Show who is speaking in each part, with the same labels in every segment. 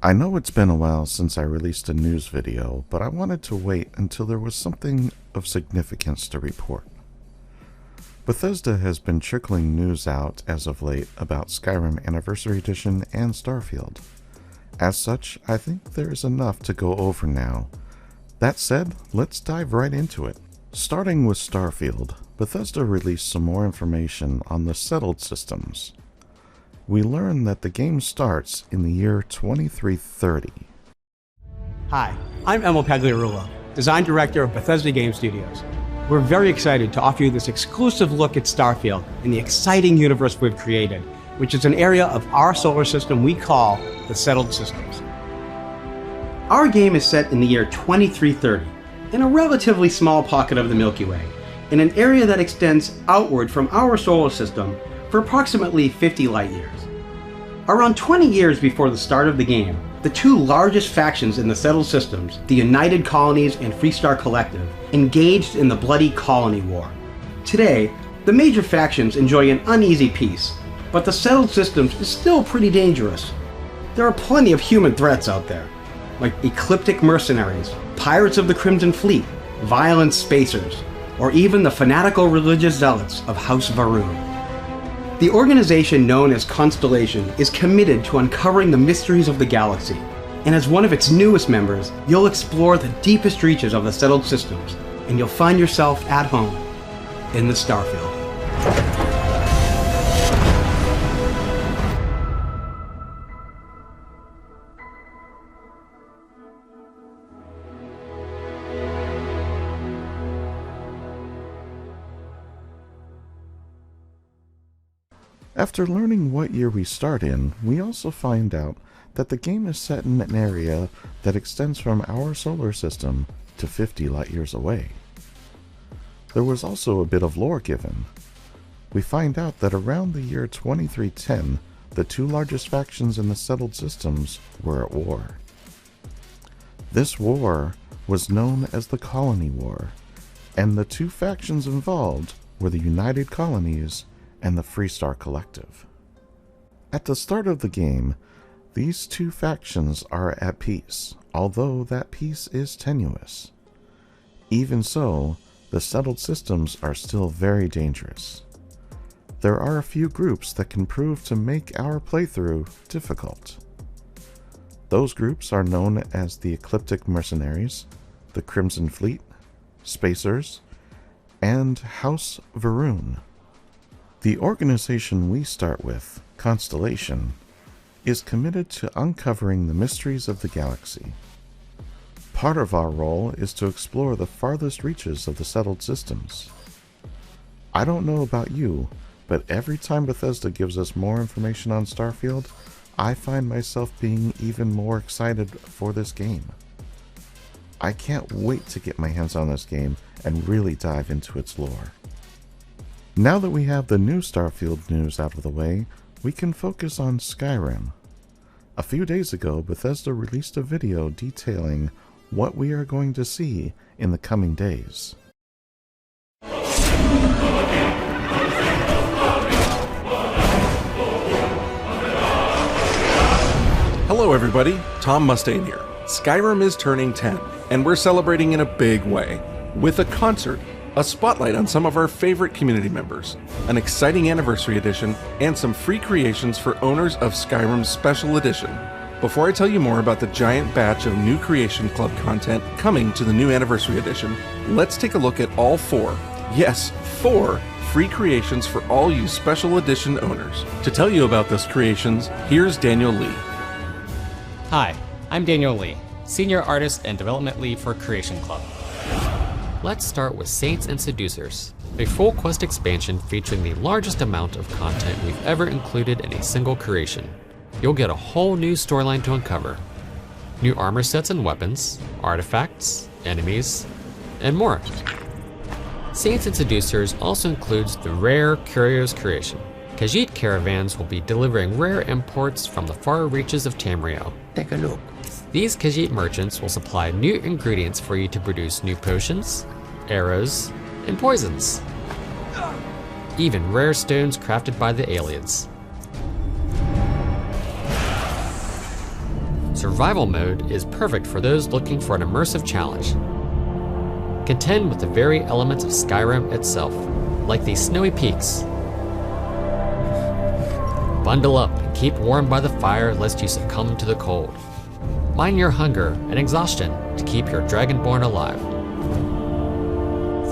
Speaker 1: I know it's been a while since I released a news video, but I wanted to wait until there was something of significance to report. Bethesda has been trickling news out as of late about Skyrim Anniversary Edition and Starfield. As such, I think there is enough to go over now. That said, let's dive right into it. Starting with Starfield, Bethesda released some more information on the settled systems. We learn that the game starts in the year 2330.
Speaker 2: Hi, I'm Emil Pagliarulo, Design Director of Bethesda Game Studios. We're very excited to offer you this exclusive look at Starfield and the exciting universe we've created, which is an area of our solar system we call the Settled Systems. Our game is set in the year 2330, in a relatively small pocket of the Milky Way, in an area that extends outward from our solar system for approximately 50 light years. Around 20 years before the start of the game, the two largest factions in the Settled Systems, the United Colonies and Freestar Collective, engaged in the Bloody Colony War. Today, the major factions enjoy an uneasy peace, but the Settled Systems is still pretty dangerous. There are plenty of human threats out there, like ecliptic mercenaries, pirates of the Crimson Fleet, violent spacers, or even the fanatical religious zealots of House Varun. The organization known as Constellation is committed to uncovering the mysteries of the galaxy, and as one of its newest members, you'll explore the deepest reaches of the Settled Systems, and you'll find yourself at home in the Starfield.
Speaker 1: After learning what year we start in, we also find out that the game is set in an area that extends from our solar system to 50 light years away. There was also a bit of lore given. We find out that around the year 2310, the two largest factions in the Settled Systems were at war. This war was known as the Colony War, and the two factions involved were the United Colonies and the Freestar Collective. At the start of the game, these two factions are at peace, although that peace is tenuous. Even so, the Settled Systems are still very dangerous. There are a few groups that can prove to make our playthrough difficult. Those groups are known as the Ecliptic Mercenaries, the Crimson Fleet, Spacers, and House Varun. The organization we start with, Constellation, is committed to uncovering the mysteries of the galaxy. Part of our role is to explore the farthest reaches of the Settled Systems. I don't know about you, but every time Bethesda gives us more information on Starfield, I find myself being even more excited for this game. I can't wait to get my hands on this game and really dive into its lore. Now that we have the new Starfield news out of the way, we can focus on Skyrim. A few days ago, Bethesda released a video detailing what we are going to see in the coming days.
Speaker 3: Hello everybody, Tom Mustaine here. Skyrim is turning 10, and we're celebrating in a big way, with a concert, a spotlight on some of our favorite community members, an exciting anniversary edition, and some free creations for owners of Skyrim's Special Edition. Before I tell you more about the giant batch of new Creation Club content coming to the new anniversary edition, let's take a look at all four free creations for all you Special Edition owners. To tell you about those creations, here's Daniel Lee.
Speaker 4: Hi, I'm Daniel Lee, Senior Artist and Development Lead for Creation Club. Let's start with Saints and Seducers, a full quest expansion featuring the largest amount of content we've ever included in a single creation. You'll get a whole new storyline to uncover, new armor sets and weapons, artifacts, enemies, and more. Saints and Seducers also includes the rare Curios creation. Khajiit caravans will be delivering rare imports from the far reaches of Tamriel.
Speaker 5: Take a look.
Speaker 4: These Khajiit merchants will supply new ingredients for you to produce new potions, arrows, and poisons. Even rare stones crafted by the aliens. Survival mode is perfect for those looking for an immersive challenge. Contend with the very elements of Skyrim itself, like these snowy peaks. Bundle up and keep warm by the fire lest you succumb to the cold. Mind your hunger and exhaustion to keep your dragonborn alive.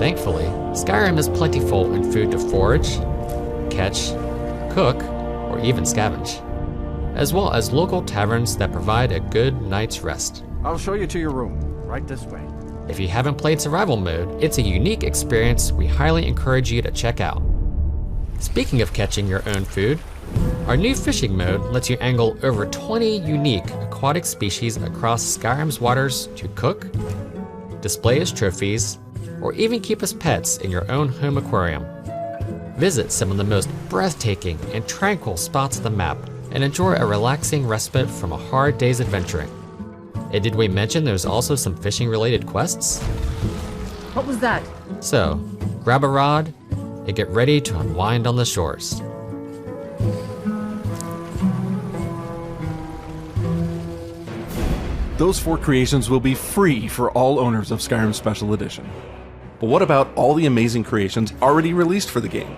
Speaker 4: Thankfully, Skyrim is plentiful in food to forage, catch, cook, or even scavenge, as well as local taverns that provide a good night's rest.
Speaker 5: I'll show you to your room, right this way.
Speaker 4: If you haven't played survival mode, it's a unique experience we highly encourage you to check out. Speaking of catching your own food, our new fishing mode lets you angle over 20 unique aquatic species across Skyrim's waters to cook, display as trophies, or even keep as pets in your own home aquarium. Visit some of the most breathtaking and tranquil spots of the map and enjoy a relaxing respite from a hard day's adventuring. And did we mention there's also some fishing related quests?
Speaker 6: What was that?
Speaker 4: So, grab a rod and get ready to unwind on the shores.
Speaker 3: Those 4 creations will be free for all owners of Skyrim Special Edition. But what about all the amazing creations already released for the game?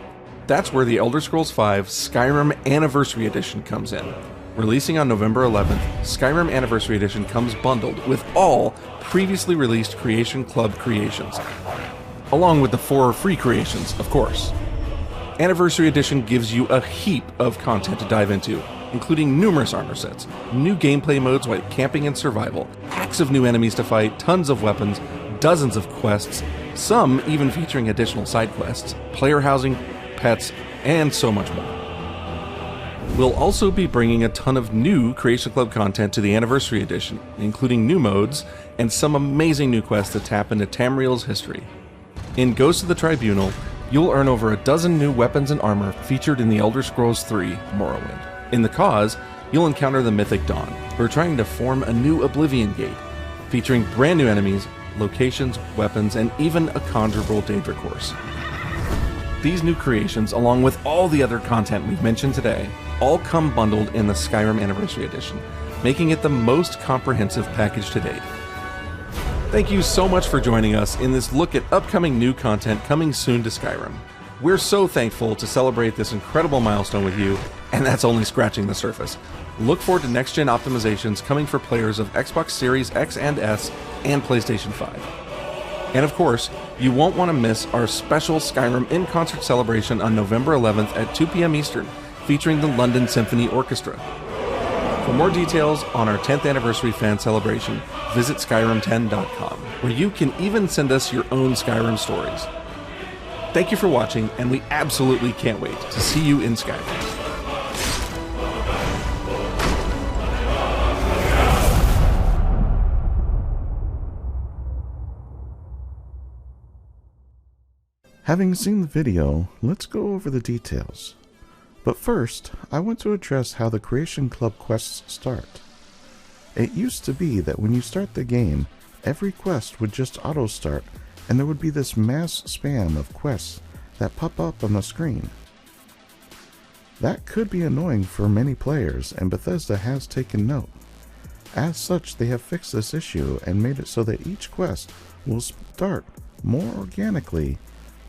Speaker 3: That's where the Elder Scrolls V Skyrim Anniversary Edition comes in. Releasing on November 11th, Skyrim Anniversary Edition comes bundled with all previously released Creation Club creations, along with the 4 free creations, of course. Anniversary Edition gives you a heap of content to dive into, including numerous armor sets, new gameplay modes like camping and survival, packs of new enemies to fight, tons of weapons, dozens of quests, some even featuring additional side quests, player housing, pets, and so much more. We'll also be bringing a ton of new Creation Club content to the Anniversary Edition, including new modes and some amazing new quests that tap into Tamriel's history. In Ghost of the Tribunal, you'll earn over a dozen new weapons and armor featured in the Elder Scrolls III Morrowind. In the Cause, you'll encounter the Mythic Dawn, who are trying to form a new Oblivion Gate, featuring brand new enemies, locations, weapons, and even a conjurable Daedric horse. These new creations, along with all the other content we've mentioned today, all come bundled in the Skyrim Anniversary Edition, making it the most comprehensive package to date. Thank you so much for joining us in this look at upcoming new content coming soon to Skyrim. We're so thankful to celebrate this incredible milestone with you, and that's only scratching the surface. Look forward to next-gen optimizations coming for players of Xbox Series X and S and PlayStation 5. And of course, you won't want to miss our special Skyrim in-concert celebration on November 11th at 2 p.m. Eastern, featuring the London Symphony Orchestra. For more details on our 10th anniversary fan celebration, visit Skyrim10.com, where you can even send us your own Skyrim stories. Thank you for watching, and we absolutely can't wait to see you in Skyrim.
Speaker 1: Having seen the video, let's go over the details. But first, I want to address how the Creation Club quests start. It used to be that when you start the game, every quest would just auto-start, and there would be this mass spam of quests that pop up on the screen. That could be annoying for many players, and Bethesda has taken note. As such, they have fixed this issue and made it so that each quest will start more organically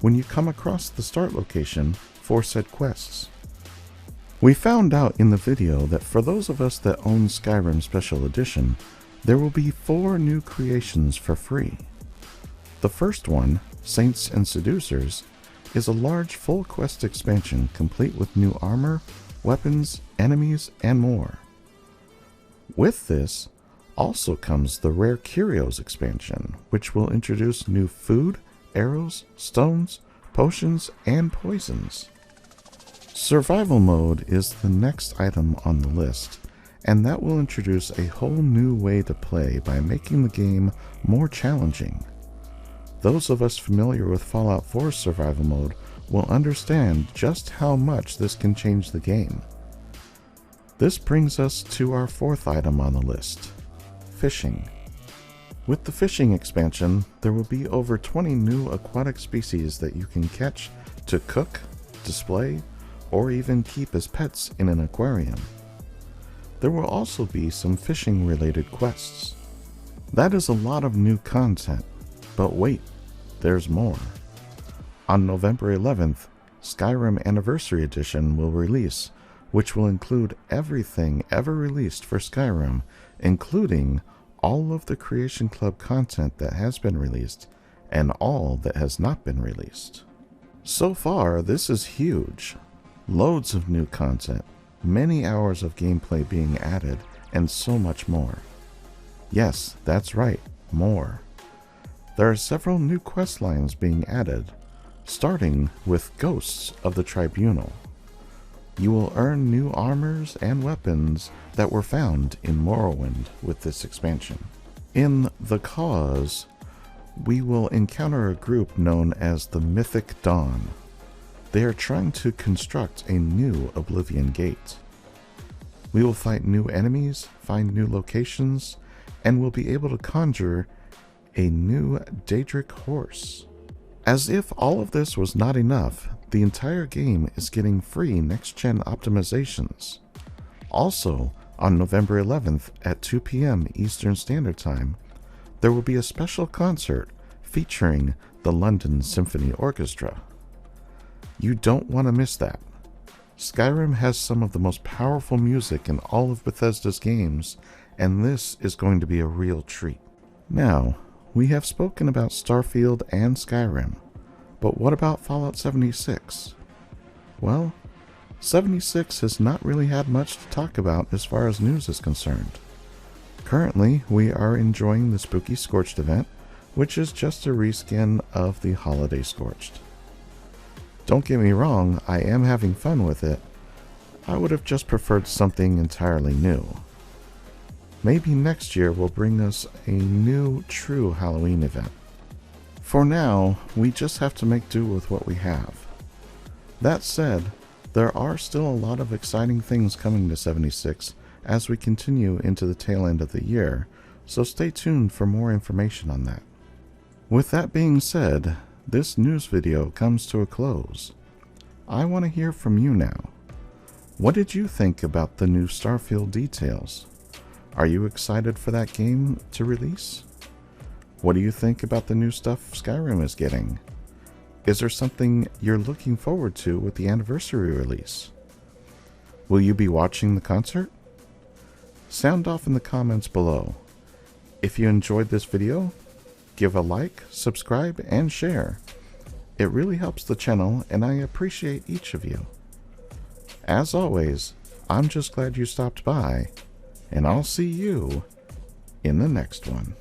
Speaker 1: when you come across the start location for said quests. We found out in the video that for those of us that own Skyrim Special Edition, there will be 4 new creations for free. The first one, Saints and Seducers, is a large full quest expansion complete with new armor, weapons, enemies, and more. With this also comes the Rare Curios expansion, which will introduce new food, arrows, stones, potions, and poisons. Survival mode is the next item on the list, and that will introduce a whole new way to play by making the game more challenging. Those of us familiar with Fallout 4's survival mode will understand just how much this can change the game. This brings us to our 4th item on the list, fishing. With the fishing expansion, there will be over 20 new aquatic species that you can catch to cook, display, or even keep as pets in an aquarium. There will also be some fishing related quests. That is a lot of new content, but wait, there's more. On November 11th, Skyrim Anniversary Edition will release, which will include everything ever released for Skyrim, including all of the Creation Club content that has been released and all that has not been released. So far, this is huge. Loads of new content, many hours of gameplay being added, and so much more. Yes, that's right, more. There are several new quest lines being added, starting with Ghosts of the Tribunal. You will earn new armors and weapons that were found in Morrowind with this expansion. In The Cause, we will encounter a group known as the Mythic Dawn. They are trying to construct a new Oblivion Gate. We will fight new enemies, find new locations, and will be able to conjure a new Daedric horse. As if all of this was not enough, the entire game is getting free next-gen optimizations. Also, on November 11th at 2 p.m. Eastern Standard Time, there will be a special concert featuring the London Symphony Orchestra. You don't want to miss that. Skyrim has some of the most powerful music in all of Bethesda's games, and this is going to be a real treat. Now, we have spoken about Starfield and Skyrim, but what about Fallout 76? Well, 76 has not really had much to talk about as far as news is concerned. Currently, we are enjoying the Spooky Scorched event, which is just a reskin of the Holiday Scorched. Don't get me wrong, I am having fun with it. I would have just preferred something entirely new. Maybe next year will bring us a new true Halloween event. For now, we just have to make do with what we have. That said, there are still a lot of exciting things coming to 76 as we continue into the tail end of the year, so stay tuned for more information on that. With that being said, this news video comes to a close. I want to hear from you now. What did you think about the new Starfield details? Are you excited for that game to release? What do you think about the new stuff Skyrim is getting? Is there something you're looking forward to with the anniversary release? Will you be watching the concert? Sound off in the comments below. If you enjoyed this video, give a like, subscribe, and share. It really helps the channel, and I appreciate each of you. As always, I'm just glad you stopped by, and I'll see you in the next one.